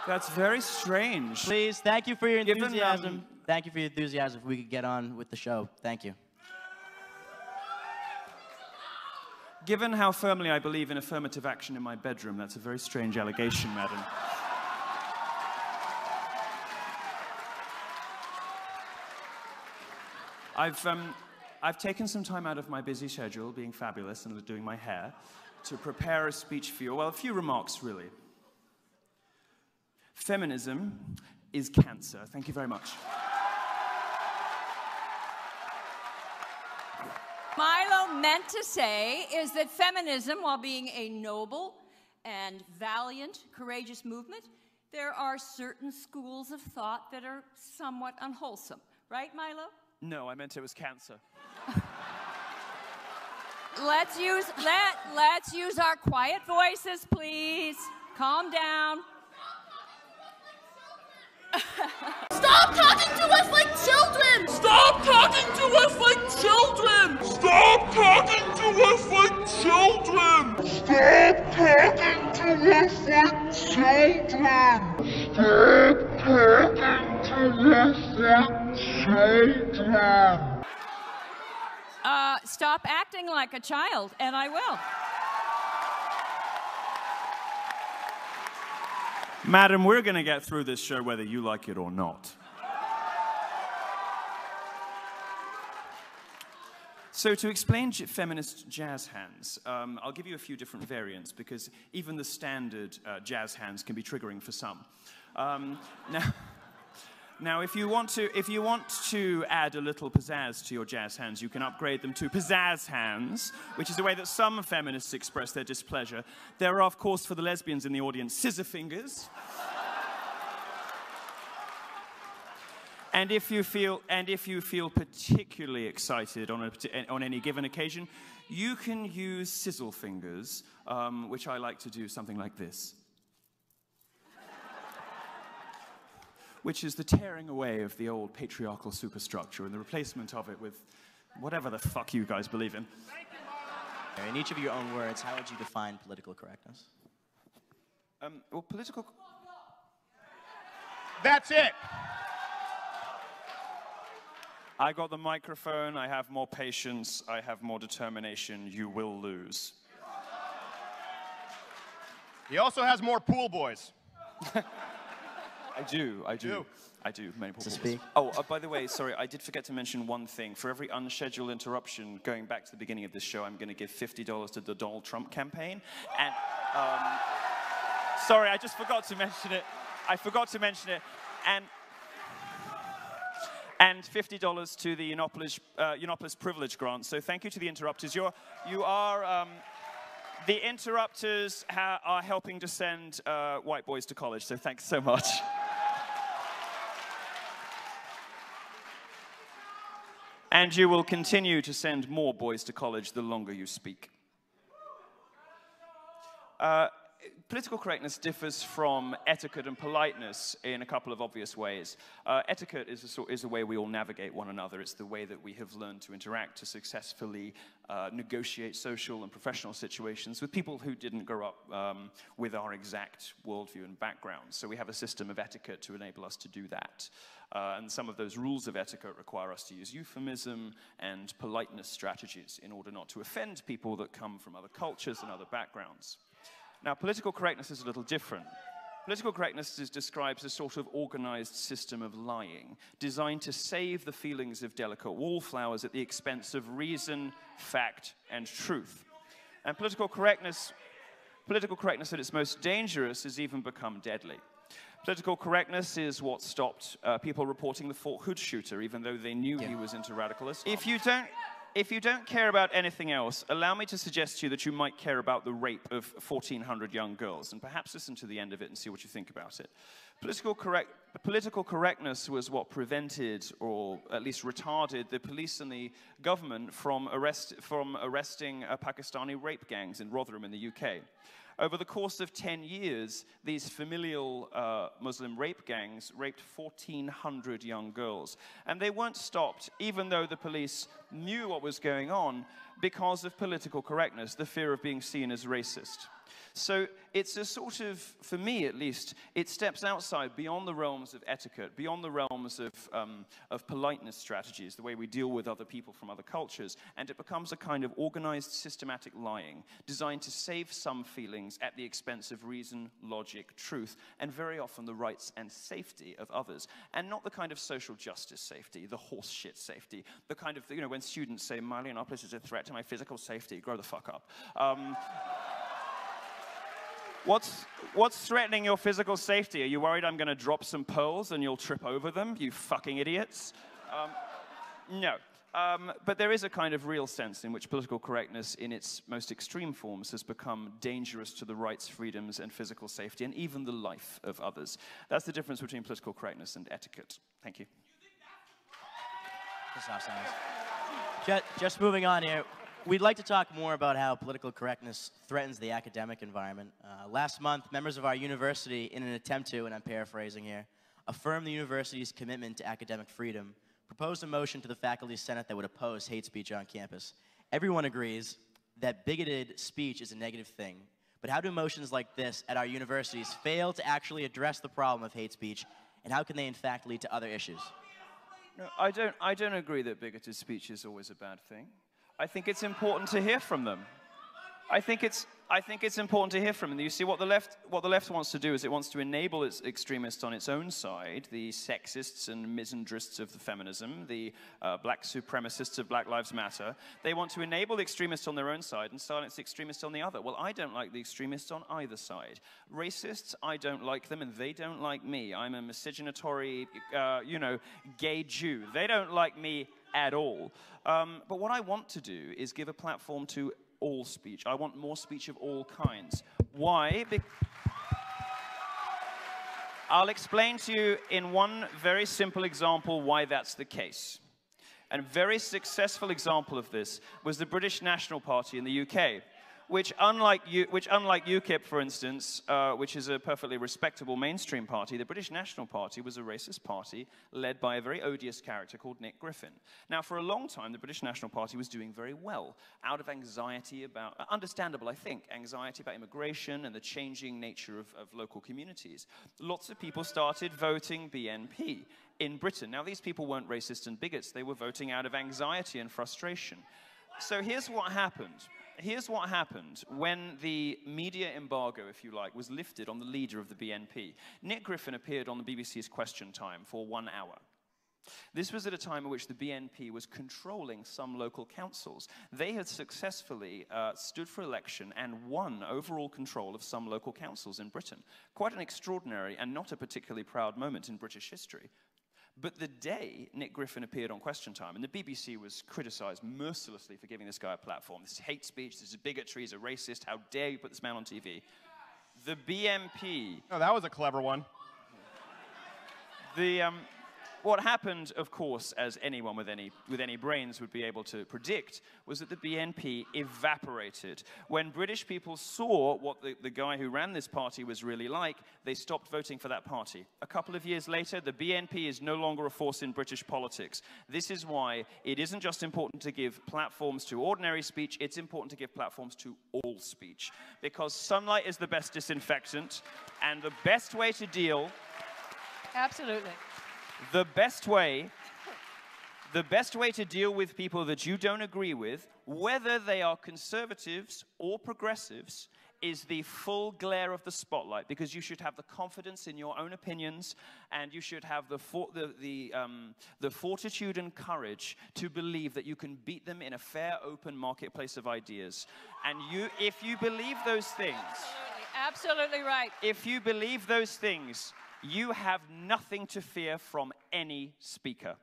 That's very strange. Please, thank you for your enthusiasm. Thank you for your enthusiasm. If we could get on with the show. Thank you. Given how firmly I believe in affirmative action in my bedroom, that's a very strange allegation, madam. I've taken some time out of my busy schedule, being fabulous and doing my hair, to prepare a speech for you. Well, a few remarks, really. Feminism is cancer. Thank you very much. Milo meant to say is that feminism, while being a noble and valiant, courageous movement, there are certain schools of thought that are somewhat unwholesome. Right, Milo? No, I meant it was cancer. Let's use our quiet voices, please. Calm down. Stop talking to us like children! Stop talking to us like children! Stop talking to us like children! Stop talking to us like children! Stop talking to us like children! Stop acting like a child, and I will. Madam, we're going to get through this show whether you like it or not. So to explain feminist jazz hands, I'll give you a few different variants because even the standard jazz hands can be triggering for some. Now, if you want to add a little pizzazz to your jazz hands, you can upgrade them to pizzazz hands, which is the way that some feminists express their displeasure. There are, of course, for the lesbians in the audience, scissor fingers. And if you feel particularly excited on any given occasion, you can use sizzle fingers, which I like to do something like this. Which is the tearing away of the old patriarchal superstructure and the replacement of it with whatever the fuck you guys believe in. In each of your own words, how would you define political correctness? Well, political... That's it! I got the microphone, I have more patience, I have more determination, you will lose. He also has more pool boys. I do. Many pool boys. Speak. Oh, by the way, sorry, I did forget to mention one thing. For every unscheduled interruption, going back to the beginning of this show, I'm going to give $50 to the Donald Trump campaign. And, sorry, I just forgot to mention it. And $50 to the Yiannopoulos privilege grant. So thank you to the interrupters. The interrupters are helping to send white boys to college, so thanks so much. And you will continue to send more boys to college the longer you speak. Political correctness differs from etiquette and politeness in a couple of obvious ways. Etiquette is a way we all navigate one another. It's the way that we have learned to interact, to successfully negotiate social and professional situations with people who didn't grow up with our exact worldview and background. So we have a system of etiquette to enable us to do that. And some of those rules of etiquette require us to use euphemism and politeness strategies in order not to offend people that come from other cultures and other backgrounds. Now, political correctness is a little different. Political correctness describes a sort of organized system of lying, designed to save the feelings of delicate wallflowers at the expense of reason, fact, and truth. And political correctness at its most dangerous has even become deadly. Political correctness is what stopped people reporting the Fort Hood shooter, even though they knew he was into radicalism. If you don't care about anything else, allow me to suggest to you that you might care about the rape of 1,400 young girls, and perhaps listen to the end of it and see what you think about it. Political correctness was what prevented, or at least retarded, the police and the government from arresting Pakistani rape gangs in Rotherham in the UK. Over the course of 10 years, these familial Muslim rape gangs raped 1,400 young girls. And they weren't stopped, even though the police knew what was going on, because of political correctness, the fear of being seen as racist. So it's a sort of, for me at least, it steps outside beyond the realms of etiquette, beyond the realms of politeness strategies, the way we deal with other people from other cultures, and it becomes a kind of organized, systematic lying designed to save some feelings at the expense of reason, logic, truth, and very often the rights and safety of others. And not the kind of social justice safety, the horse shit safety, the kind of, you know, when students say, Milo Yiannopoulos is a threat to my physical safety, grow the fuck up. What's threatening your physical safety? Are you worried I'm going to drop some pearls and you'll trip over them, you fucking idiots? No. But there is a kind of real sense in which political correctness in its most extreme forms has become dangerous to the rights, freedoms, and physical safety, and even the life of others. That's the difference between political correctness and etiquette. Thank you. Just moving on here. We'd like to talk more about how political correctness threatens the academic environment. Last month, members of our university, in an attempt to, and I'm paraphrasing here, affirm the university's commitment to academic freedom, proposed a motion to the faculty senate that would oppose hate speech on campus. Everyone agrees that bigoted speech is a negative thing, but how do motions like this at our universities fail to actually address the problem of hate speech, and how can they in fact lead to other issues? No, I don't agree that bigoted speech is always a bad thing. I think it's important to hear from them. I think it's important to hear from them. You see, what the left wants to do is it wants to enable its extremists on its own side, the sexists and misandrists of the feminism, the black supremacists of Black Lives Matter. They want to enable the extremists on their own side and silence the extremists on the other. Well, I don't like the extremists on either side. Racists, I don't like them, and they don't like me. I'm a miscegenatory, gay Jew. They don't like me at all. But what I want to do is give a platform to all speech. I want more speech of all kinds. Why? I'll explain to you in one very simple example why that's the case. And a very successful example of this was the British National Party in the UK, which unlike UKIP, for instance, which is a perfectly respectable mainstream party, the British National Party was a racist party led by a very odious character called Nick Griffin. Now, for a long time, the British National Party was doing very well, out of anxiety about, understandable, I think, anxiety about immigration and the changing nature of local communities. Lots of people started voting BNP in Britain. Now, these people weren't racist and bigots. They were voting out of anxiety and frustration. So here's what happened. Here's what happened when the media embargo, if you like, was lifted on the leader of the BNP. Nick Griffin appeared on the BBC's Question Time for 1 hour. This was at a time in which the BNP was controlling some local councils. They had successfully stood for election and won overall control of some local councils in Britain. Quite an extraordinary and not a particularly proud moment in British history. But the day Nick Griffin appeared on Question Time, and the BBC was criticized mercilessly for giving this guy a platform. This is hate speech, this is bigotry, he's a racist, how dare you put this man on TV? The BNP... Oh, that was a clever one. What happened, of course, as anyone with any brains would be able to predict, was that the BNP evaporated. When British people saw what the guy who ran this party was really like, they stopped voting for that party. A couple of years later, the BNP is no longer a force in British politics. This is why it isn't just important to give platforms to ordinary speech, it's important to give platforms to all speech. Because sunlight is the best disinfectant, and the best way to deal... Absolutely. The best way to deal with people that you don't agree with, whether they are conservatives or progressives, is the full glare of the spotlight, because you should have the confidence in your own opinions, and you should have the fortitude and courage to believe that you can beat them in a fair, open marketplace of ideas. And if you believe those things... Absolutely right. If you believe those things... you have nothing to fear from any speaker.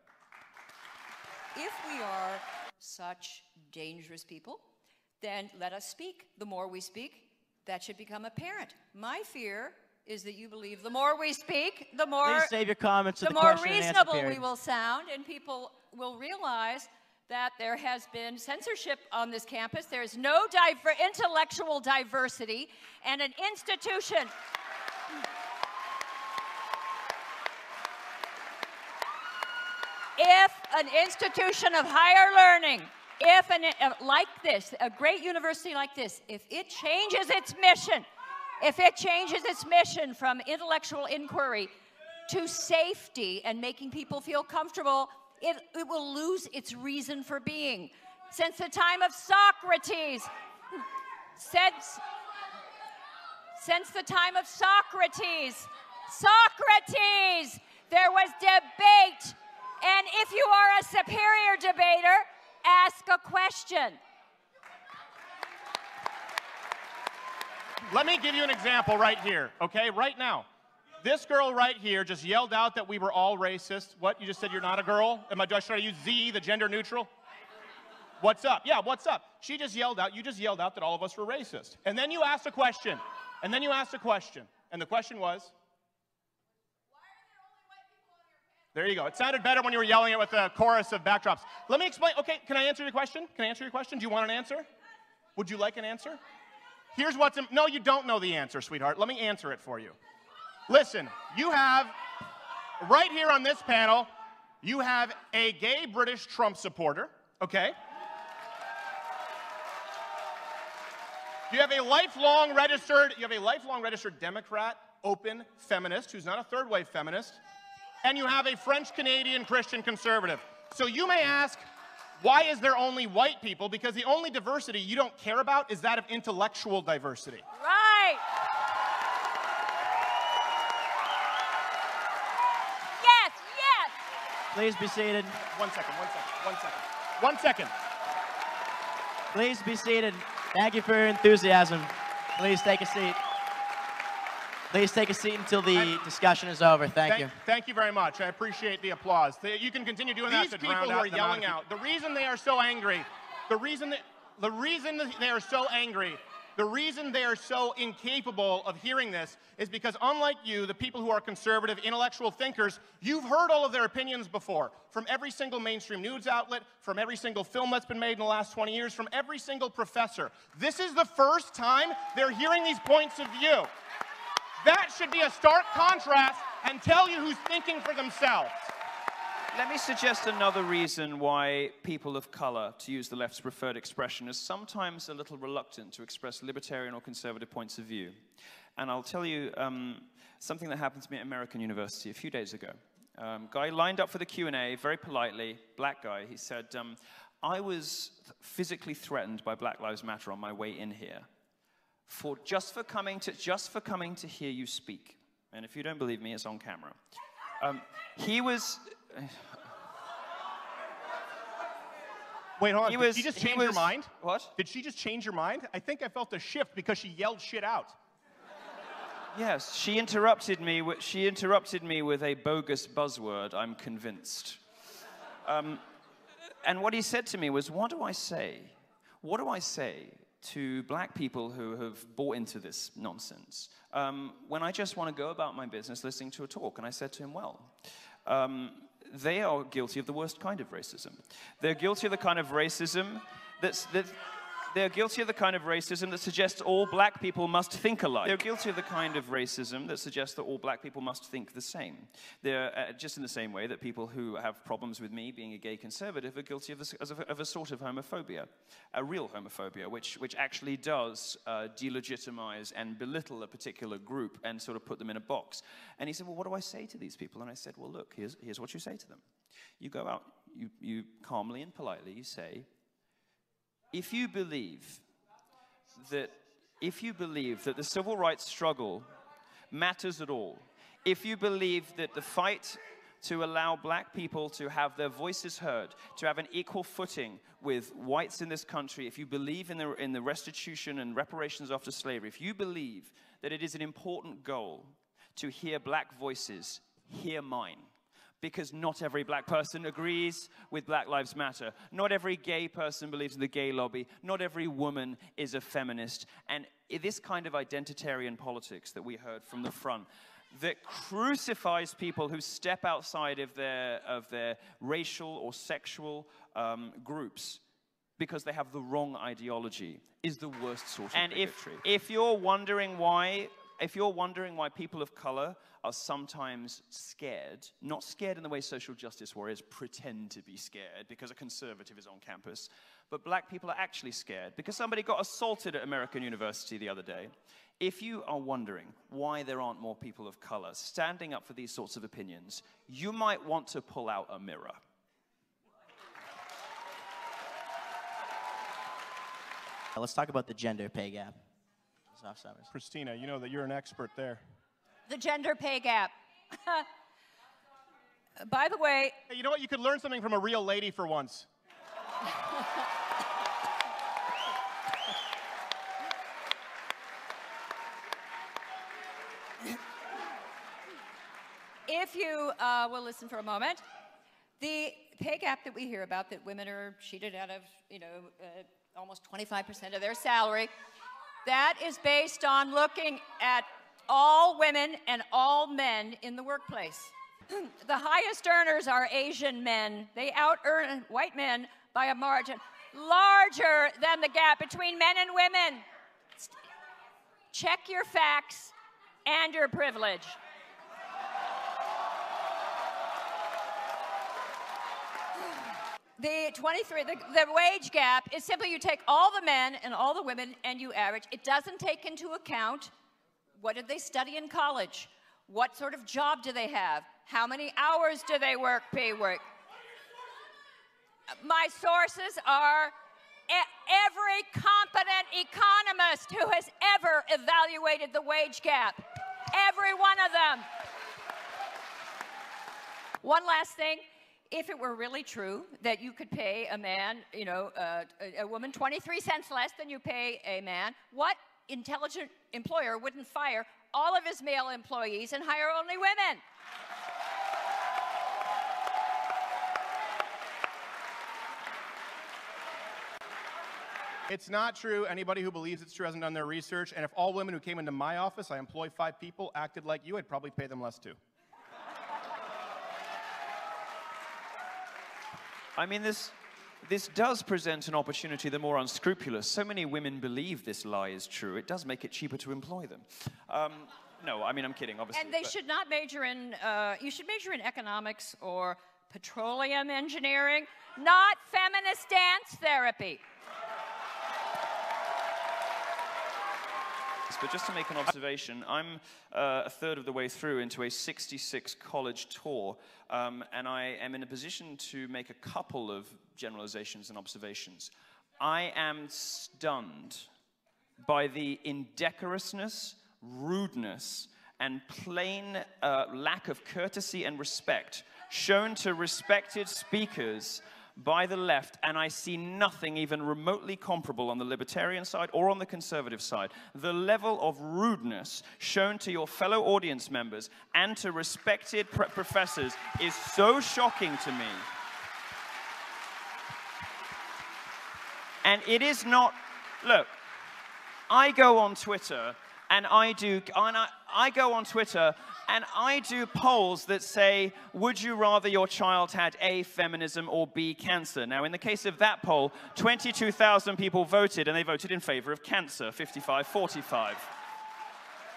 If we are such dangerous people, then let us speak. The more we speak, that should become apparent. My fear is that you believe the more we speak, the more... Please save your comments to the more question and answer reasonable period. we will sound, and people will realize that there has been censorship on this campus. There is no intellectual diversity, and an institution... If an institution of higher learning if like this, a great university like this, if it changes its mission from intellectual inquiry to safety and making people feel comfortable, it will lose its reason for being. Since the time of Socrates, there was debate. And if you are a superior debater, ask a question. Let me give you an example right here, okay? Right now. This girl right here just yelled out that we were all racist. What? You just said you're not a girl? Do I try to use Z, the gender neutral? What's up? Yeah, what's up? You just yelled out that all of us were racist. And then you asked a question. And the question was? There you go. It sounded better when you were yelling it with a chorus of backdrops. Let me explain. Okay, can I answer your question? Do you want an answer? Would you like an answer? Here's what's no, you don't know the answer, sweetheart. Let me answer it for you. Listen, you have, right here on this panel, you have a gay British Trump supporter, okay? You have a lifelong registered Democrat, open feminist, who's not a third-wave feminist, and you have a French-Canadian Christian conservative. So you may ask, why is there only white people? Because the only diversity you don't care about is that of intellectual diversity. Right. Yes. Please be seated. One second. Please be seated. Thank you for your enthusiasm. Please take a seat. Please take a seat until the discussion is over. Thank you. Thank you very much. I appreciate the applause. You can continue doing that to drown out the yelling out. The reason they are so angry, the reason they are so incapable of hearing this is because, unlike you, the people who are conservative, intellectual thinkers, you've heard all of their opinions before, from every single mainstream news outlet, from every single film that's been made in the last 20 years, from every single professor. This is the first time they're hearing these points of view. That should be a stark contrast and tell you who's thinking for themselves. Let me suggest another reason why people of color, to use the left's preferred expression, are sometimes a little reluctant to express libertarian or conservative points of view. And I'll tell you something that happened to me at American University a few days ago. Guy lined up for the Q&A very politely, black guy. He said, I was physically threatened by Black Lives Matter on my way in here. Just for coming to hear you speak. And if you don't believe me, it's on camera. He was... Wait, hold on. Did she just change your mind? What? Did she just change your mind? I think I felt a shift because she yelled shit out. Yes, she interrupted me with a bogus buzzword, I'm convinced. And what he said to me was, what do I say? What do I say to black people who have bought into this nonsense when I just want to go about my business listening to a talk? And I said to him, well, they are guilty of the worst kind of racism. They're guilty of the kind of racism they're guilty of the kind of racism that suggests all black people must think alike. They're guilty of the kind of racism that suggests that all black people must think the same. They're just in the same way that people who have problems with me being a gay conservative are guilty of a sort of homophobia, a real homophobia, which actually does delegitimize and belittle a particular group and sort of put them in a box. And he said, well, what do I say to these people? And I said, well, look, here's what you say to them. You go out, you calmly and politely, you say, if you believe that the civil rights struggle matters at all, if you believe that the fight to allow black people to have their voices heard, to have an equal footing with whites in this country, if you believe in the restitution and reparations after slavery, if you believe that it is an important goal to hear black voices, hear mine. Because not every black person agrees with Black Lives Matter. Not every gay person believes in the gay lobby. Not every woman is a feminist. And this kind of identitarian politics that we heard from the front that crucifies people who step outside of their racial or sexual groups because they have the wrong ideology is the worst sort of bigotry. And if you're wondering why if you're wondering why people of color are sometimes scared, not scared in the way social justice warriors pretend to be scared because a conservative is on campus, but black people are actually scared because somebody got assaulted at American University the other day. If you are wondering why there aren't more people of color standing up for these sorts of opinions, you might want to pull out a mirror. Let's talk about the gender pay gap. Sommers. Christina, you know that you're an expert there. The gender pay gap. By the way... Hey, you know what? You could learn something from a real lady for once. If you will listen for a moment, the pay gap that we hear about, that women are cheated out of, almost 25% of their salary, that is based on looking at all women and all men in the workplace. The highest earners are Asian men. They out-earn white men by a margin larger than the gap between men and women. Check your facts and your privilege. The wage gap is simply you take all the men and all the women and you average. It doesn't take into account what did they study in college, what sort of job do they have, how many hours do they work, pay work. My sources are every competent economist who has ever evaluated the wage gap. Every one of them. One last thing. If it were really true that you could pay a man, a woman 23 cents less than you pay a man, what intelligent employer wouldn't fire all of his male employees and hire only women? It's not true. Anybody who believes it's true hasn't done their research. And if all women who came into my office, I employ 5 people, acted like you, I'd probably pay them less too. I mean, this does present an opportunity the more unscrupulous. So many women believe this lie is true. It does make it cheaper to employ them. No, I mean, I'm kidding, obviously. And they should not major in, you should major in economics or petroleum engineering, not feminist dance therapy. But just to make an observation, I'm a third of the way through into a 66 college tour, and I am in a position to make a couple of generalizations and observations. I am stunned by the indecorousness, rudeness, and plain lack of courtesy and respect shown to respected speakers by the left, and I see nothing even remotely comparable on the libertarian side or on the conservative side. The level of rudeness shown to your fellow audience members and to respected professors is so shocking to me. And it is not, look, I go on Twitter and I do polls that say, would you rather your child had A, feminism, or B, cancer? Now, in the case of that poll, 22,000 people voted, and they voted in favor of cancer, 55-45.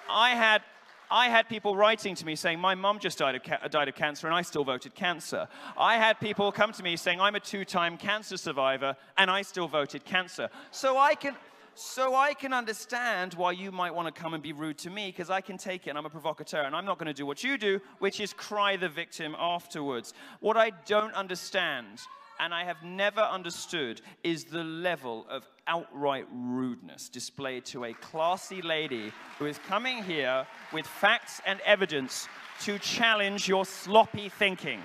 I had people writing to me saying, my mum just died of cancer, and I still voted cancer. I had people come to me saying, I'm a 2-time cancer survivor, and I still voted cancer. So I can understand why you might want to come and be rude to me, because I can take it, and I'm a provocateur, and I'm not going to do what you do, which is cry the victim afterwards. What I don't understand, and I have never understood, is the level of outright rudeness displayed to a classy lady who is coming here with facts and evidence to challenge your sloppy thinking.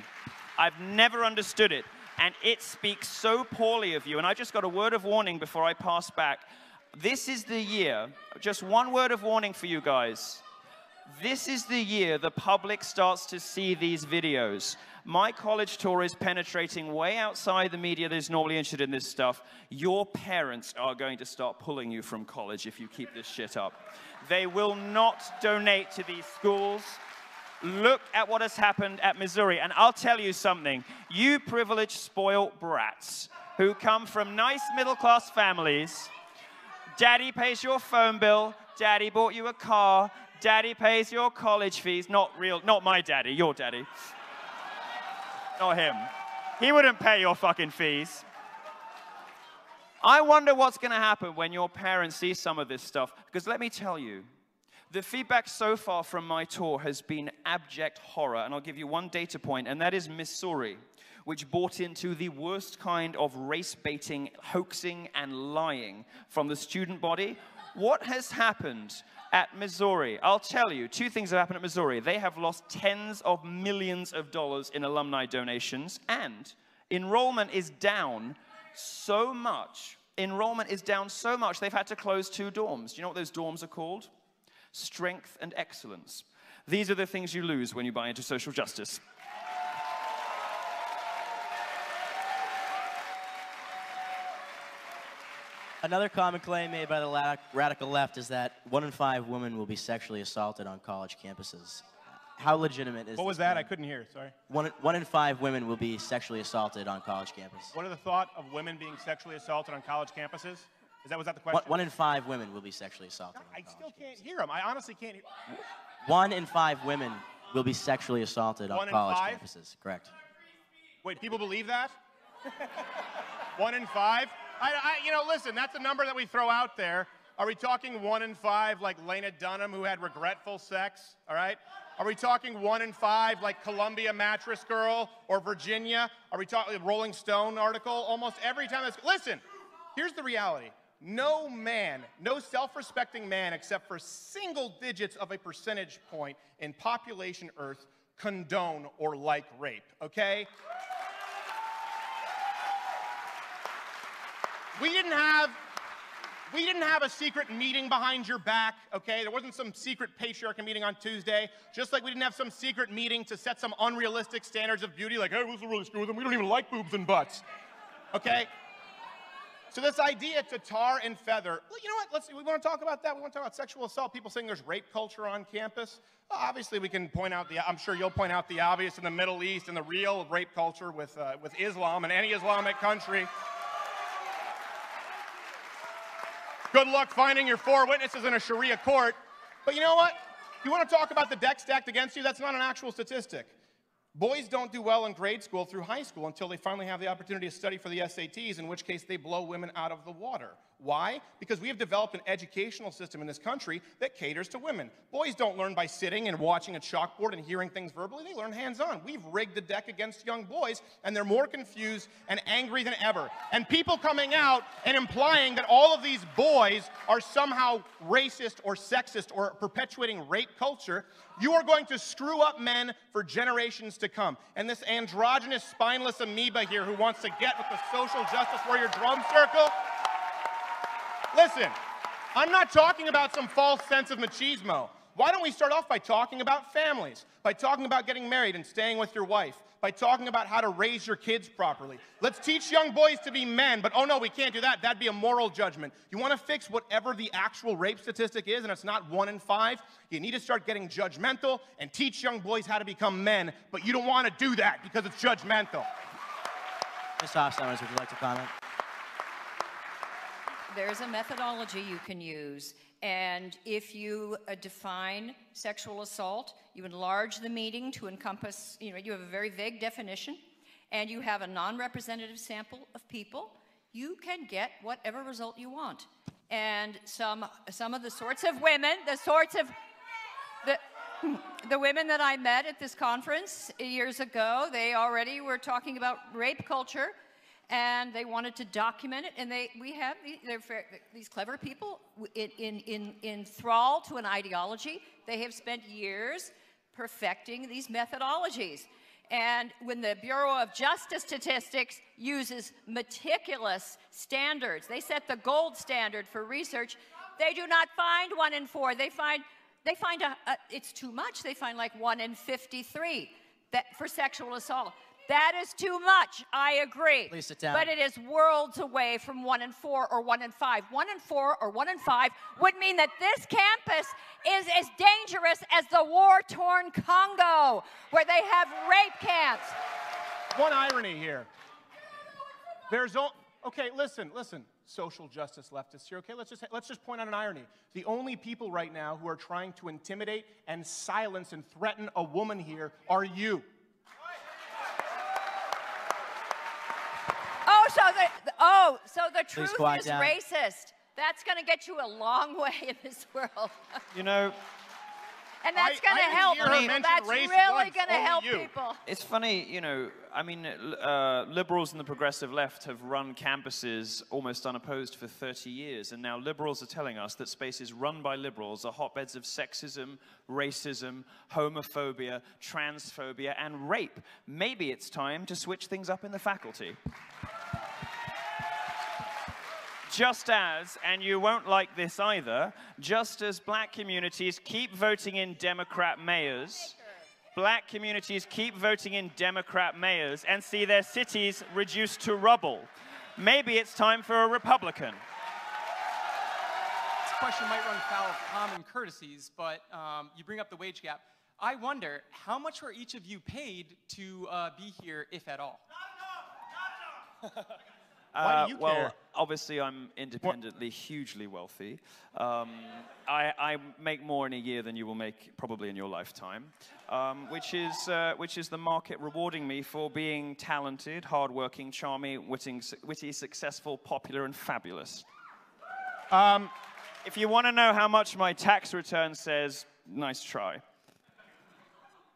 I've never understood it, and it speaks so poorly of you. And I just got a word of warning before I pass back. This is the year, just one word of warning for you guys. This is the year the public starts to see these videos. My college tour is penetrating way outside the media that is normally interested in this stuff. Your parents are going to start pulling you from college if you keep this shit up. They will not donate to these schools. Look at what has happened at Missouri. And I'll tell you something. You privileged, spoiled brats who come from nice middle-class families. Daddy pays your phone bill. Daddy bought you a car. daddy pays your college fees. Not my daddy, your daddy. Not him. He wouldn't pay your fucking fees. I wonder what's going to happen when your parents see some of this stuff. Because let me tell you, the feedback so far from my tour has been abject horror. And I'll give you one data point, and that is Missouri, which bought into the worst kind of race-baiting, hoaxing, and lying from the student body. What has happened at Missouri? I'll tell you, two things have happened at Missouri. They have lost tens of millions of dollars in alumni donations, and enrollment is down so much. Enrollment is down so much, they've had to close 2 dorms. Do you know what those dorms are called? Strength and excellence. These are the things you lose when you buy into social justice. Another common claim made by the radical left is that 1 in 5 women will be sexually assaulted on college campuses. How legitimate is What was this that? claim? I couldn't hear. Sorry. 1 in 5 women will be sexually assaulted on college campus. What are the thought of women being sexually assaulted on college campuses? Was that the question? 1 in 5 women will be sexually assaulted. I still can't hear him. I honestly can't hear. 1 in 5 women will be sexually assaulted on 1 in college 5? campuses. Correct. Wait, people believe that? 1 in 5? Listen, that's a number that we throw out there. Are we talking 1 in 5 like Lena Dunham, who had regretful sex? All right? Are we talking 1 in 5 like Columbia Mattress Girl or Virginia? Are we talking Rolling Stone article? Almost every time that's... Listen, here's the reality. No man, no self-respecting man, except for single digits of a percentage point in population Earth, condone or like rape, okay? We didn't have a secret meeting behind your back, okay? There wasn't some secret patriarchy meeting on Tuesday, just like we didn't have some secret meeting to set some unrealistic standards of beauty, like, hey, what's the really screw with them? We don't even like boobs and butts, okay? So this idea to tar and feather, well, you know what, we want to talk about that. We want to talk about sexual assault, people saying there's rape culture on campus. Well, obviously, we can point out I'm sure you'll point out the obvious in the Middle East and the real rape culture with Islam and any Islamic country. Good luck finding your 4 witnesses in a Sharia court. But you know what? You want to talk about the deck stacked against you? That's not an actual statistic. Boys don't do well in grade school through high school until they finally have the opportunity to study for the SATs, in which case they blow women out of the water. Why? Because we have developed an educational system in this country that caters to women. Boys don't learn by sitting and watching a chalkboard and hearing things verbally. They learn hands-on. We've rigged the deck against young boys, and they're more confused and angry than ever. And people coming out and implying that all of these boys are somehow racist or sexist or perpetuating rape culture, you are going to screw up men for generations to come. And this androgynous, spineless amoeba here who wants to get with the social justice warrior drum circle, listen, I'm not talking about some false sense of machismo. Why don't we start off by talking about families, by talking about getting married and staying with your wife, by talking about how to raise your kids properly. Let's teach young boys to be men, but oh no, we can't do that. That'd be a moral judgment. You want to fix whatever the actual rape statistic is, and it's not 1 in 5, you need to start getting judgmental and teach young boys how to become men, but you don't want to do that because it's judgmental. Ms. Hoff, Sommers, would you like to comment? There's a methodology you can use, and if you define sexual assault, you enlarge the meaning to encompass, you have a very vague definition, and you have a non-representative sample of people, you can get whatever result you want. And some of the sorts of women, the women that I met at this conference years ago, they already were talking about rape culture, and they wanted to document it, and these clever people in thrall to an ideology. They have spent years perfecting these methodologies. And when the Bureau of Justice Statistics uses meticulous standards, they set the gold standard for research, they do not find 1 in 4. They find it's too much. They find like 1 in 53 for sexual assault. That is too much, I agree. Please sit down. But it is worlds away from 1 in 4 or 1 in 5. 1 in 4 or 1 in 5 would mean that this campus is as dangerous as the war-torn Congo, where they have rape camps. One irony here. Okay, listen. social justice leftists here, okay? Let's just point out an irony. The only people right now who are trying to intimidate and silence and threaten a woman here are you. So the truth is racist. That's going to get you a long way in this world. You know, and that's going to help people. That's really going to help people. It's funny, you know, I mean, liberals and the progressive left have run campuses almost unopposed for 30 years, and now liberals are telling us that spaces run by liberals are hotbeds of sexism, racism, homophobia, transphobia, and rape. Maybe it's time to switch things up in the faculty. Just as, and you won't like this either, just as black communities keep voting in Democrat mayors, black communities keep voting in Democrat mayors and see their cities reduced to rubble. Maybe it's time for a Republican. This question might run foul of common courtesies, but you bring up the wage gap. I wonder, how much were each of you paid to be here, if at all? Not enough. Why do you care? Well, obviously, I'm independently hugely wealthy. I make more in a year than you will make probably in your lifetime, which is the market rewarding me for being talented, hardworking, charming, witty, successful, popular, and fabulous. If you want to know how much my tax return says, nice try.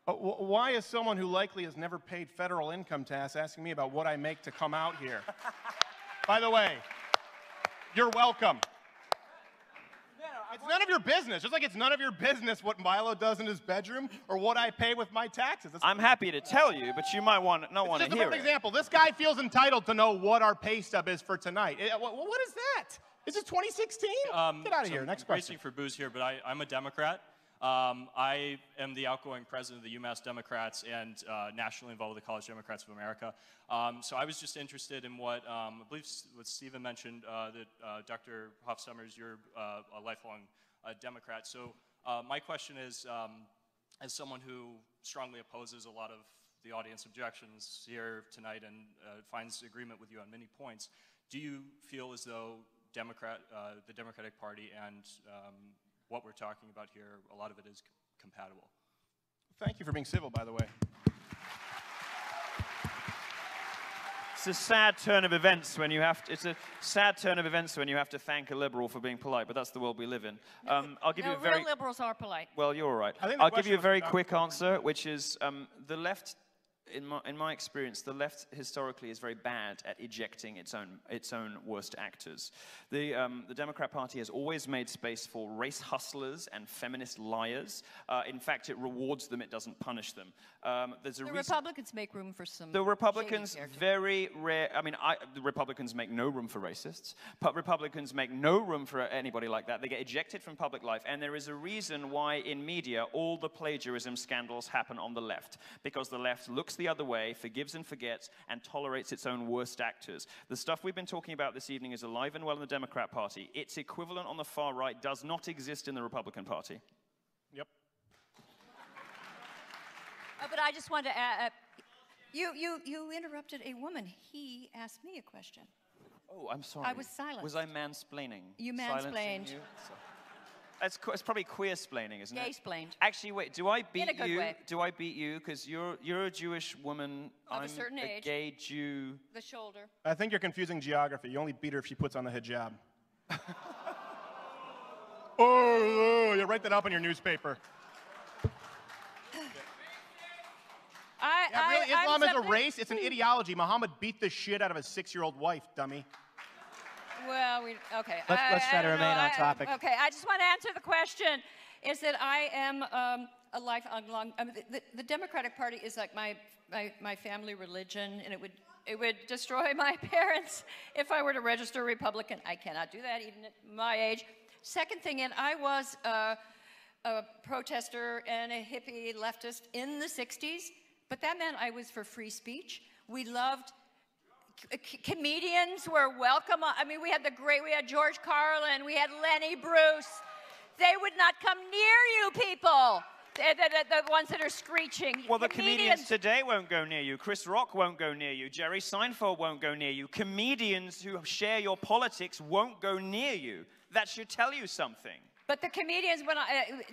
Why is someone who likely has never paid federal income tax asking me about what I make to come out here? By the way, you're welcome. It's none of your business, just like it's none of your business what Milo does in his bedroom or what I pay with my taxes. I'm happy to tell you, but you might not want to hear it. Just a perfect example. This guy feels entitled to know what our pay stub is for tonight. What is that? Is this 2016? Get out of here. Next question. Racing for booze here, but I'm a Democrat. I am the outgoing president of the UMass Democrats and nationally involved with the College Democrats of America. So I was just interested in what, I believe what Stephen mentioned, that Dr. Hoff Sommers, you're a lifelong Democrat. So my question is, as someone who strongly opposes a lot of the audience objections here tonight and finds agreement with you on many points, do you feel as though the Democratic Party and what we're talking about here, a lot of it is compatible? Thank you for being civil, by the way. It's a sad turn of events when you have to, to thank a liberal for being polite, but that's the world we live in. I'll give you a very real liberals are polite. Well, you're all right. I'll give you a very quick answer, which is the left. In my experience, the left historically is very bad at ejecting its own worst actors. The Democrat Party has always made space for race hustlers and feminist liars. In fact, it rewards them; it doesn't punish them. The Republicans make room for some. The Republicans very rare. I mean, the Republicans make no room for racists. But Republicans make no room for anybody like that. They get ejected from public life, and there is a reason why in media all the plagiarism scandals happen on the left, because the left looks the other way, forgives and forgets, and tolerates its own worst actors. The stuff we've been talking about this evening is alive and well in the Democrat Party. Its equivalent on the far right does not exist in the Republican Party. Yep. But I just wanted to add, you interrupted a woman. He asked me a question. Oh, I'm sorry. I was silent. Was I mansplaining? You mansplained. It's probably queer-splaining, isn't it? Gay-splained. Actually, wait. Do I beat in a good you? Way. Do I beat you? Because you're a Jewish woman. Of I'm a certain age. Gay Jew. The shoulder. I think you're confusing geography. You only beat her if she puts on the hijab. Oh, you write that up in your newspaper. Really, Islam is a race. It's an ideology. Muhammad beat the shit out of a 6-year-old wife, dummy. Well, okay. Let's try to remain on topic. Okay, I just want to answer the question. Is that I am a lifelong. The Democratic Party is like my family religion, and it would destroy my parents if I were to register Republican. I cannot do that even at my age. Second thing, and I was a protester and a hippie leftist in the '60s, but that meant I was for free speech. We loved. Comedians were welcome. I mean, we had George Carlin, we had Lenny Bruce. They would not come near you people. the ones that are screeching. Well, the comedians today won't go near you. Chris Rock won't go near you. Jerry Seinfeld won't go near you. Comedians who share your politics won't go near you. That should tell you something. But the comedians, when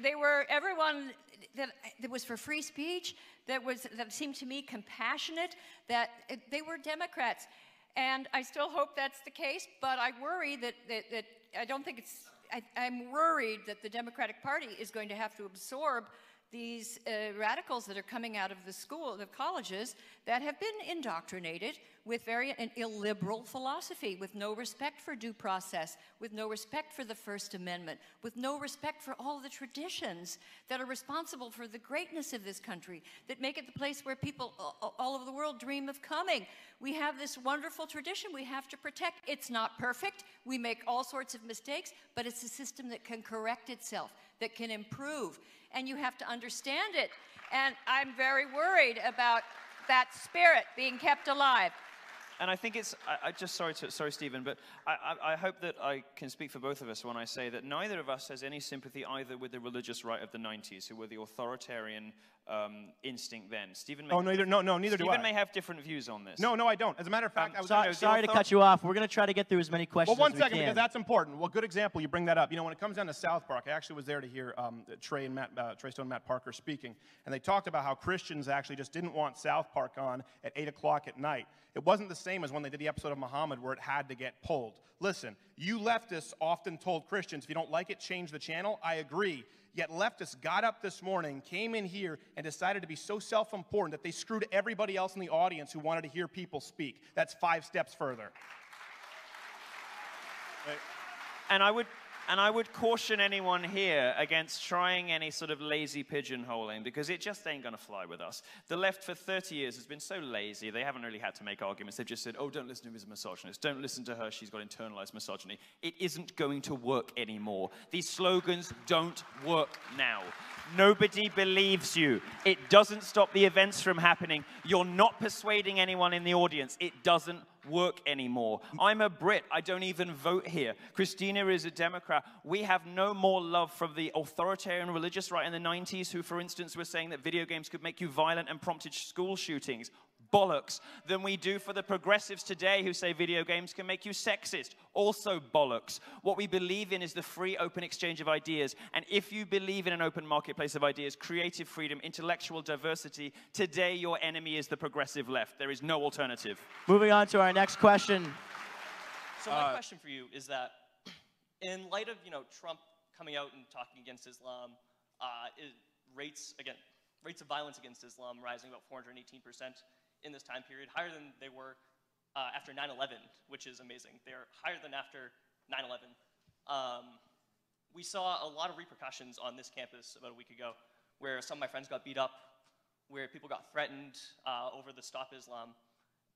they were everyone that was for free speech, that seemed to me compassionate, that they were Democrats. And I still hope that's the case, but I worry that I don't think it's, I'm worried that the Democratic Party is going to have to absorb these radicals that are coming out of the colleges that have been indoctrinated with very illiberal philosophy, with no respect for due process, with no respect for the First Amendment, with no respect for all the traditions that are responsible for the greatness of this country, that make it the place where people all over the world dream of coming. We have this wonderful tradition we have to protect. It's not perfect. We make all sorts of mistakes, but it's a system that can correct itself, that can improve, and you have to understand it. And I'm very worried about that spirit being kept alive. And I think it's, sorry, Stephen, but I hope that I can speak for both of us when I say that neither of us has any sympathy either with the religious right of the 90s, who were the authoritarian instinct then. Stephen may, neither do I. Stephen may have different views on this. No, I don't. As a matter of fact, sorry to cut you off. We're going to try to get through as many questions as we can. Well, 1 second, because that's important. Well, good example. You bring that up. You know, when it comes down to South Park, I actually was there to hear Trey Stone and Matt Parker speaking, and they talked about how Christians actually just didn't want South Park on at 8 o'clock at night. It wasn't the same as when they did the episode of Muhammad where it had to get pulled. Listen, you leftists often told Christians, if you don't like it, change the channel. I agree. Yet leftists got up this morning, came in here, and decided to be so self-important that they screwed everybody else in the audience who wanted to hear people speak. That's 5 steps further. Right. And I would caution anyone here against trying any sort of lazy pigeonholing, because it just ain't going to fly with us. The left for 30 years has been so lazy, they haven't really had to make arguments. They've just said, oh, don't listen to him, he's a misogynist. Don't listen to her, she's got internalized misogyny. It isn't going to work anymore. These slogans don't work now. Nobody believes you. It doesn't stop the events from happening. You're not persuading anyone in the audience. It doesn't work anymore. I'm a Brit. I don't even vote here. Christina is a Democrat. We have no more love from the authoritarian religious right in the 90s who, for instance, were saying that video games could make you violent and prompted school shootings. Bollocks. Than we do for the progressives today who say video games can make you sexist. Also bollocks. What we believe in is the free, open exchange of ideas. And if you believe in an open marketplace of ideas, creative freedom, intellectual diversity, today your enemy is the progressive left. There is no alternative. Moving on to our next question. So my question for you is that in light of, Trump coming out and talking against Islam, rates of violence against Islam rising about 418% in this time period, higher than they were after 9/11, which is amazing. They're higher than after 9/11. We saw a lot of repercussions on this campus about a week ago, where some of my friends got beat up, where people got threatened over the Stop Islam.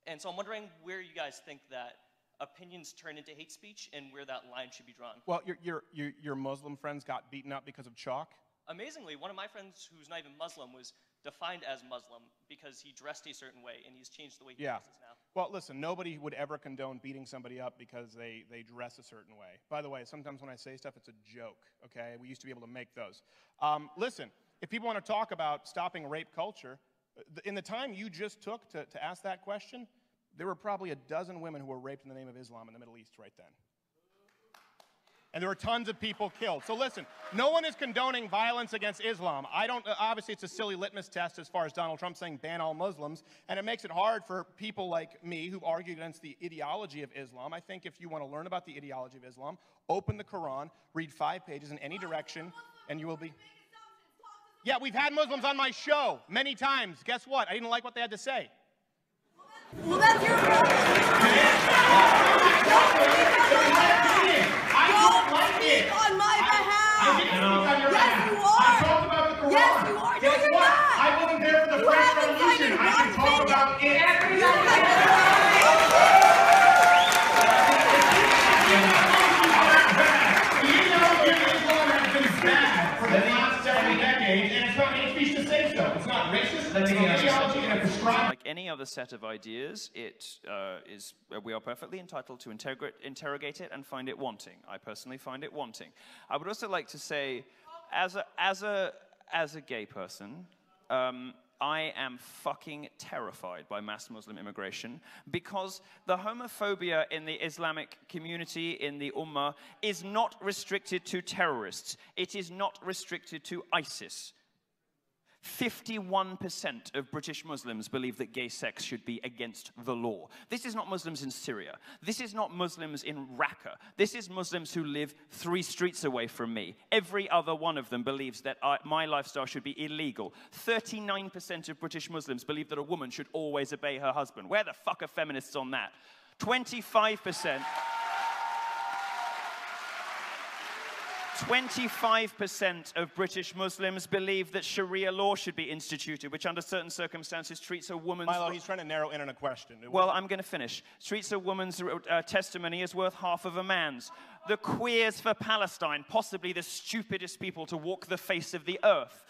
And so I'm wondering where you guys think that opinions turn into hate speech and where that line should be drawn. Well, your Muslim friends got beaten up because of chalk? Amazingly, one of my friends who's not even Muslim was defined as Muslim because he dressed a certain way, and he's changed the way he dresses now. Well, listen, nobody would ever condone beating somebody up because they dress a certain way. By the way, sometimes when I say stuff, it's a joke, okay? We used to be able to make those. Listen, if people want to talk about stopping rape culture, in the time you just took to ask that question, there were probably a dozen women who were raped in the name of Islam in the Middle East right then. And there were tons of people killed. So listen, no one is condoning violence against Islam. Obviously it's a silly litmus test as far as Donald Trump saying ban all Muslims, and it makes it hard for people like me who argue against the ideology of Islam. I think if you want to learn about the ideology of Islam, open the Quran, read 5 pages in any direction, and you will be... Yeah, we've had Muslims on my show many times. Guess what? I didn't like what they had to say. Well, that's your problem. Don't speak on my behalf. Yes, you are. I talked about the Quran. Yes, you are. No, you're not. I wasn't there for the French Revolution. I can talk about it. Islam has been bad for the last several decades, and it's not hate speech to say so. It's not racist. It's not ideology, and it's prescribed. Like any other set of ideas, we are perfectly entitled to interrogate it and find it wanting. I personally find it wanting. I would also like to say, as as a gay person, I am fucking terrified by mass Muslim immigration because the homophobia in the Islamic community, in the Ummah, is not restricted to terrorists. It is not restricted to ISIS. 51% of British Muslims believe that gay sex should be against the law. This is not Muslims in Syria. This is not Muslims in Raqqa. This is Muslims who live 3 streets away from me. Every other one of them believes that my lifestyle should be illegal. 39% of British Muslims believe that a woman should always obey her husband. Where the fuck are feminists on that? 25%... 25% of British Muslims believe that Sharia law should be instituted, which under certain circumstances treats a woman's... Milo, he's trying to narrow in on a question. Well, I'm going to finish. Treats a woman's testimony as worth half of a man's. The Queers for Palestine, possibly the stupidest people to walk the face of the earth,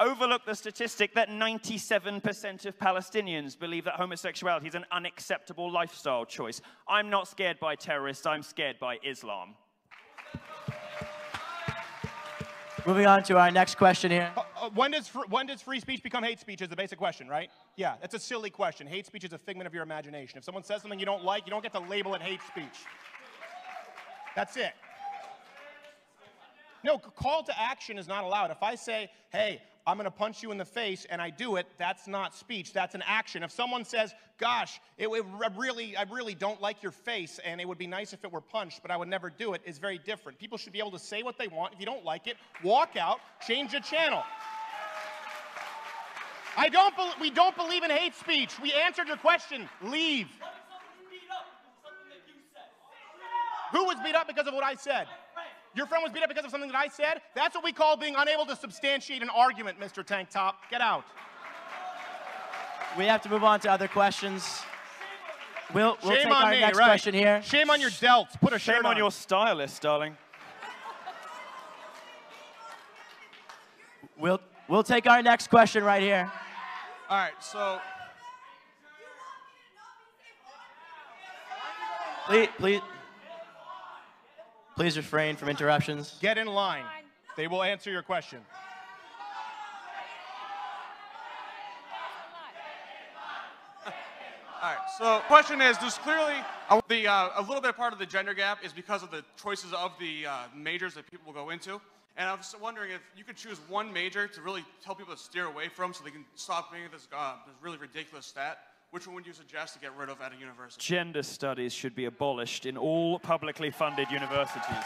overlook the statistic that 97% of Palestinians believe that homosexuality is an unacceptable lifestyle choice. I'm not scared by terrorists, I'm scared by Islam. Moving on to our next question here. When does free speech become hate speech is the basic question, right? Yeah, that's a silly question. Hate speech is a figment of your imagination. If someone says something you don't like, you don't get to label it hate speech. That's it. No, call to action is not allowed. If I say, hey, I'm going to punch you in the face, and I do it, that's not speech. That's an action. If someone says, gosh, I really don't like your face, and it would be nice if it were punched, but I would never do it, is very different. People should be able to say what they want. If you don't like it, walk out, change the channel. We don't believe in hate speech. We answered your question. Leave. Who was beat up because of what I said? Your friend was beat up because of something that I said? That's what we call being unable to substantiate an argument, Mr. Tank Top. Get out. We have to move on to other questions. We'll take on our me, next right. question here. Shame on your delts. Put a shirt Shame on your stylist, darling. We'll take our next question right here. All right, so... Please refrain from interruptions. Get in line. They will answer your question. All right, so the question is, there's clearly a little bit part of the gender gap is because of the choices of the majors that people will go into. And I was wondering if you could choose one major to really tell people to steer away from so they can stop being this really ridiculous stat. Which one would you suggest to get rid of at a university? Gender studies should be abolished in all publicly funded universities.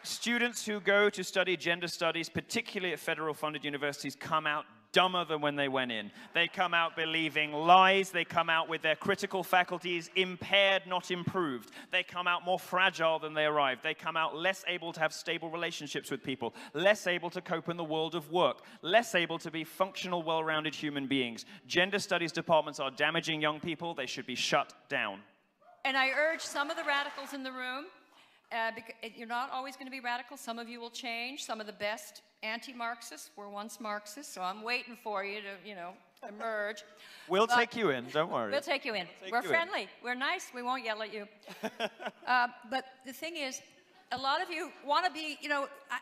Students who go to study gender studies, particularly at federal funded universities, come out dumber than when they went in. They come out believing lies. They come out with their critical faculties impaired, not improved. They come out more fragile than they arrived. They come out less able to have stable relationships with people, less able to cope in the world of work, less able to be functional, well-rounded human beings. Gender studies departments are damaging young people. They should be shut down. And I urge some of the radicals in the room, you're not always going to be radical. Some of you will change. Some of the best anti-Marxists were once Marxists, so I'm waiting for you to, emerge. We'll take you in, don't worry. We'll take you in. We're friendly. We're nice. We won't yell at you. But the thing is, a lot of you want to be,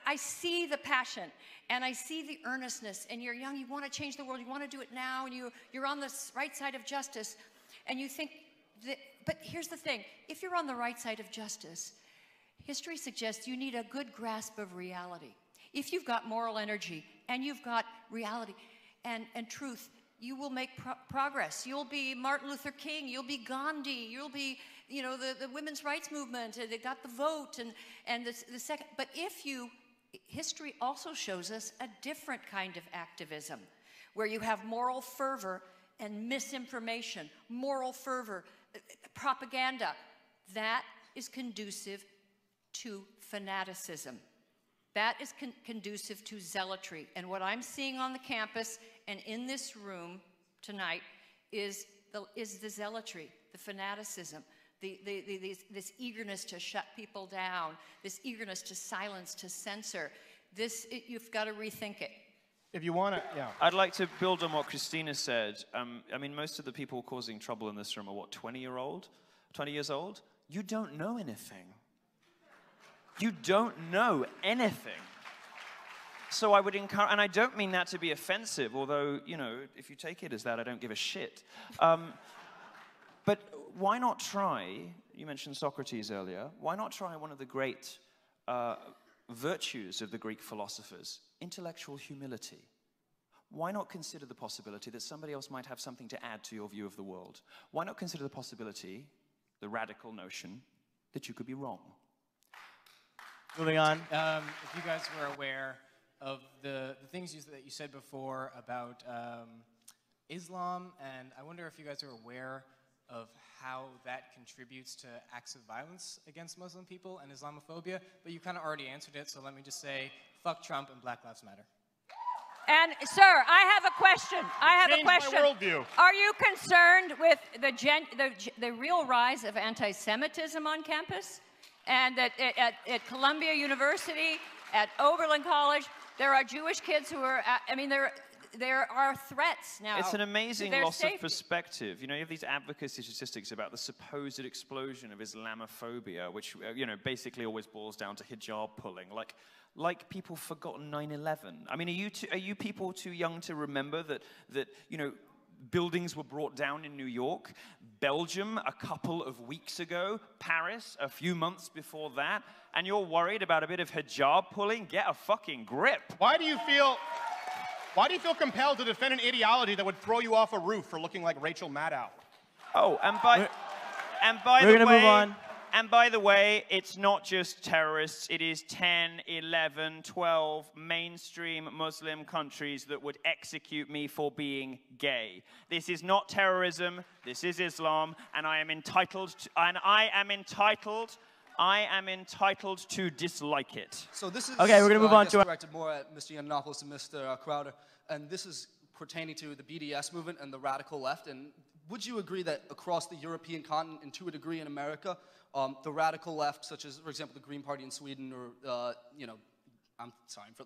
I see the passion, and I see the earnestness, and you're young, you want to change the world, you want to do it now, and you're on the right side of justice, and you think that, but here's the thing, if you're on the right side of justice, history suggests you need a good grasp of reality. If you've got moral energy and you've got reality and truth, you will make progress. You'll be Martin Luther King, you'll be Gandhi, you'll be, the women's rights movement, they got the vote and the second. But history also shows us a different kind of activism where you have moral fervor and misinformation, moral fervor, propaganda. That is conducive to fanaticism. That is conducive to zealotry. And what I'm seeing on the campus and in this room tonight is the zealotry, the fanaticism, this eagerness to shut people down, this eagerness to silence, to censor. You've got to rethink it. If you want to, yeah. I'd like to build on what Christina said. I mean, most of the people causing trouble in this room are, what, 20 years old? You don't know anything. You don't know anything. So I would encourage, and I don't mean that to be offensive, although, you know, if you take it as that, I don't give a shit. But why not try, you mentioned Socrates earlier, why not try one of the great virtues of the Greek philosophers, intellectual humility? Why not consider the possibility that somebody else might have something to add to your view of the world? Why not consider the possibility, the radical notion, that you could be wrong? Moving on. If you guys were aware of the things that you said before about Islam, and I wonder if you guys are aware of how that contributes to acts of violence against Muslim people and Islamophobia, but you kind of already answered it, so let me just say, fuck Trump and Black Lives Matter. And, sir, I have a question. Change my worldview. Are you concerned with the real rise of anti-Semitism on campus? And that at Columbia University, at Oberlin College, there are Jewish kids who are, there are threats now. It's an amazing loss safety. of perspective. You know, you have these advocacy statistics about the supposed explosion of Islamophobia, which, you know, basically always boils down to hijab pulling. Like people forgotten 9/11. I mean, are you people too young to remember that you know, buildings were brought down in New York, Belgium a couple of weeks ago, Paris a few months before that, and you're worried about a bit of hijab pulling? Get a fucking grip. Why do you feel compelled to defend an ideology that would throw you off a roof for looking like Rachel Maddow? Oh, and by the way, it's not just terrorists. It is 10, 11, 12 mainstream Muslim countries that would execute me for being gay. This is not terrorism. This is Islam, and I am entitled to dislike it. So this is okay. We're gonna move on to directed more at Mr. Yiannopoulos and Mr. Crowder, and this is pertaining to the BDS movement and the radical left. And would you agree that across the European continent, and to a degree in America, the radical left, such as, for example, the Green Party in Sweden, or for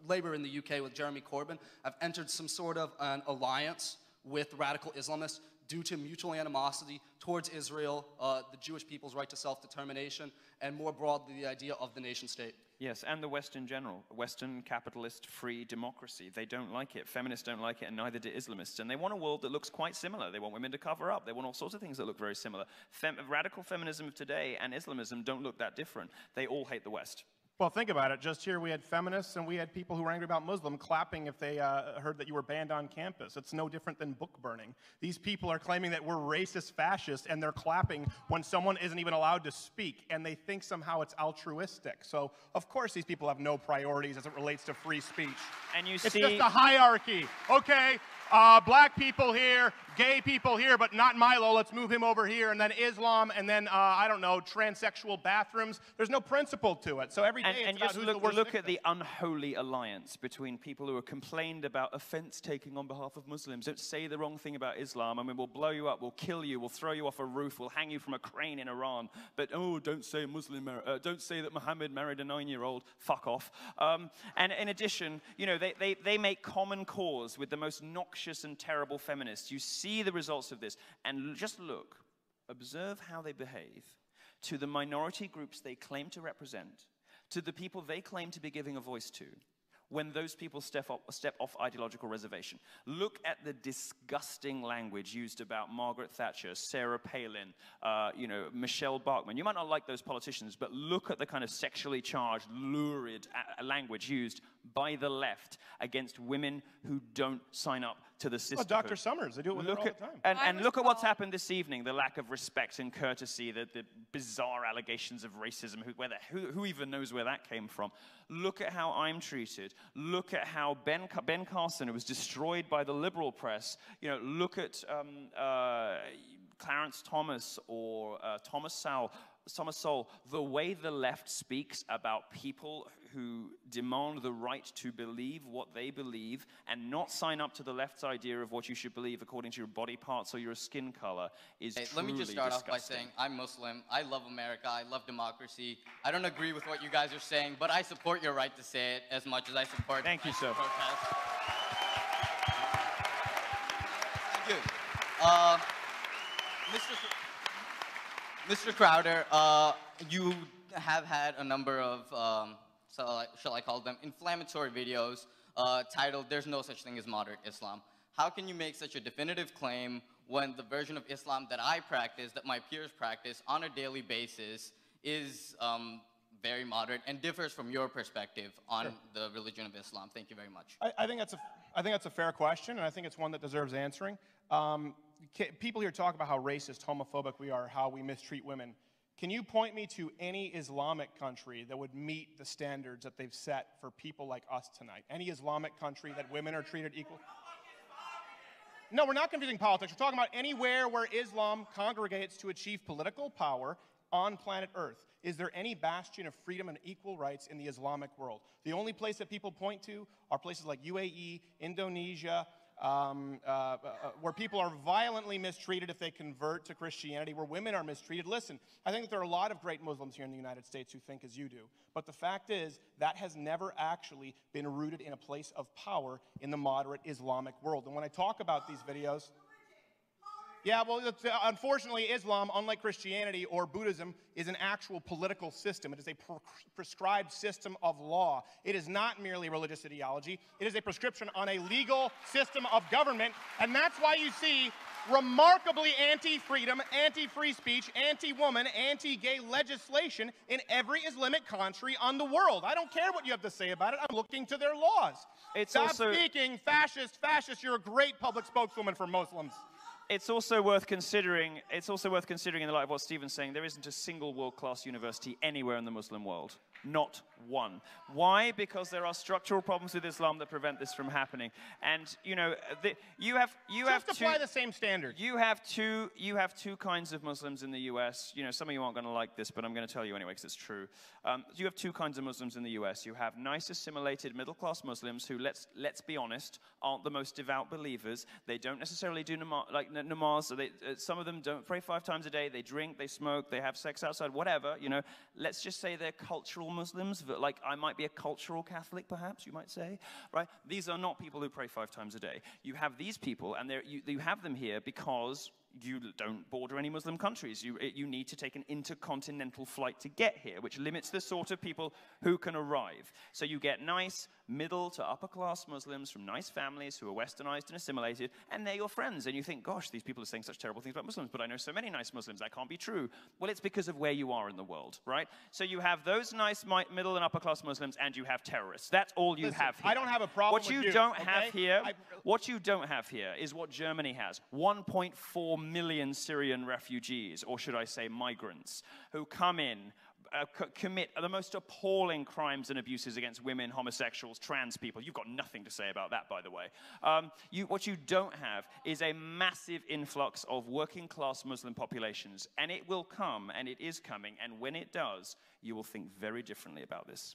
Labour in the UK with Jeremy Corbyn, have entered some sort of an alliance with radical Islamists due to mutual animosity towards Israel, the Jewish people's right to self-determination, and more broadly the idea of the nation state? Yes, and the West in general. Western capitalist free democracy. They don't like it. Feminists don't like it, and neither do Islamists. And they want a world that looks quite similar. They want women to cover up. They want all sorts of things that look very similar. Radical feminism of today and Islamism don't look that different. They all hate the West. Well, think about it. Just here we had feminists and we had people who were angry about Muslim clapping if they heard that you were banned on campus. It's no different than book burning. These people are claiming that we're racist fascists, and they're clapping when someone isn't even allowed to speak, and they think somehow it's altruistic. So, of course, these people have no priorities as it relates to free speech. And it's just a hierarchy. Okay, black people here, gay people here, but not Milo. Let's move him over here. And then Islam, and then, I don't know, transsexual bathrooms. There's no principle to it. So every day it's about just who's the worst look victim. at the unholy alliance between people who are complained about offense taking on behalf of Muslims. Don't say the wrong thing about Islam. I mean, we'll blow you up, we'll kill you, we'll throw you off a roof, we'll hang you from a crane in Iran. But, oh, don't say that Muhammad married a 9-year-old. Fuck off. And in addition, you know, they make common cause with the most noxious and terrible feminists. You see the results of this, and just look, observe how they behave to the minority groups they claim to represent, to the people they claim to be giving a voice to, when those people step off ideological reservation. Look at the disgusting language used about Margaret Thatcher, Sarah Palin, Michelle Bachmann. You might not like those politicians, but look at the kind of sexually charged, lurid language used by the left against women who don't sign up to the sisterhood. Oh, Dr. Sommers, they do it with her all the time. And look at what's happened this evening, the lack of respect and courtesy, the bizarre allegations of racism, who even knows where that came from. Look at how I'm treated. Look at how Ben Carson, who was destroyed by the liberal press, you know, look at Clarence Thomas or Thomas Sowell, the way the left speaks about people who demand the right to believe what they believe and not sign up to the left's idea of what you should believe according to your body parts or your skin color is truly Let me just start disgusting. off by saying I'm Muslim. I love America. I love democracy. I don't agree with what you guys are saying, but I support your right to say it as much as I support Thank you, sir. protest. Thank you. Mr. Crowder, you have had a number of, shall I call them, inflammatory videos titled, "There's no such thing as moderate Islam." How can you make such a definitive claim when the version of Islam that I practice, that my peers practice on a daily basis, is very moderate and differs from your perspective on the religion of Islam? Thank you very much. I think that's a fair question, and I think it's one that deserves answering. People here talk about how racist, homophobic we are, how we mistreat women. Can you point me to any Islamic country that would meet the standards that they've set for people like us tonight? Any Islamic country that women are treated equal? No, we're not confusing politics. We're talking about anywhere where Islam congregates to achieve political power on planet Earth. Is there any bastion of freedom and equal rights in the Islamic world? The only place that people point to are places like UAE, Indonesia, where people are violently mistreated if they convert to Christianity, where women are mistreated. Listen, I think that there are a lot of great Muslims here in the United States who think as you do. But the fact is, that has never actually been rooted in a place of power in the moderate Islamic world. And when I talk about these videos... Yeah, well, unfortunately, Islam, unlike Christianity or Buddhism, is an actual political system. It is a prescribed system of law. It is not merely religious ideology. It is a prescription on a legal system of government, and that's why you see remarkably anti-freedom, anti-free speech, anti-woman, anti-gay legislation in every Islamic country on the world. I don't care what you have to say about it. I'm looking to their laws. Stop speaking, fascist, you're a great public spokeswoman for Muslims. It's also worth considering in the light of what Stephen's saying, there isn't a single world-class university anywhere in the Muslim world. Not one. Why? Because there are structural problems with Islam that prevent this from happening. And, you know, you have apply the same standard. You have two kinds of Muslims in the US. You know, some of you aren't going to like this, but I'm going to tell you anyway because it's true. You have two kinds of Muslims in the US. You have nice, assimilated, middle-class Muslims who, let's be honest, aren't the most devout believers. They don't necessarily do namaz. So some of them don't pray 5 times a day. They drink, they smoke, they have sex outside, whatever. You know, let's just say they're cultural Muslims. Like I might be a cultural Catholic, perhaps you might say, right? These are not people who pray 5 times a day. You have these people, and you have them here because you don't border any Muslim countries. You need to take an intercontinental flight to get here, which limits the sort of people who can arrive. So you get nice, middle to upper class Muslims from nice families who are westernized and assimilated, and they're your friends. And you think, gosh, these people are saying such terrible things about Muslims, but I know so many nice Muslims, that can't be true. Well, it's because of where you are in the world, right? So you have those nice middle and upper class Muslims, and you have terrorists. That's all you have here. I don't have a problem with you. What you don't have here is what Germany has. 1.4 million Syrian refugees, or should I say migrants, who come in, commit the most appalling crimes and abuses against women, homosexuals, trans people. You've got nothing to say about that, by the way. What you don't have is a massive influx of working-class Muslim populations, and it will come, and it is coming, and when it does, you will think very differently about this.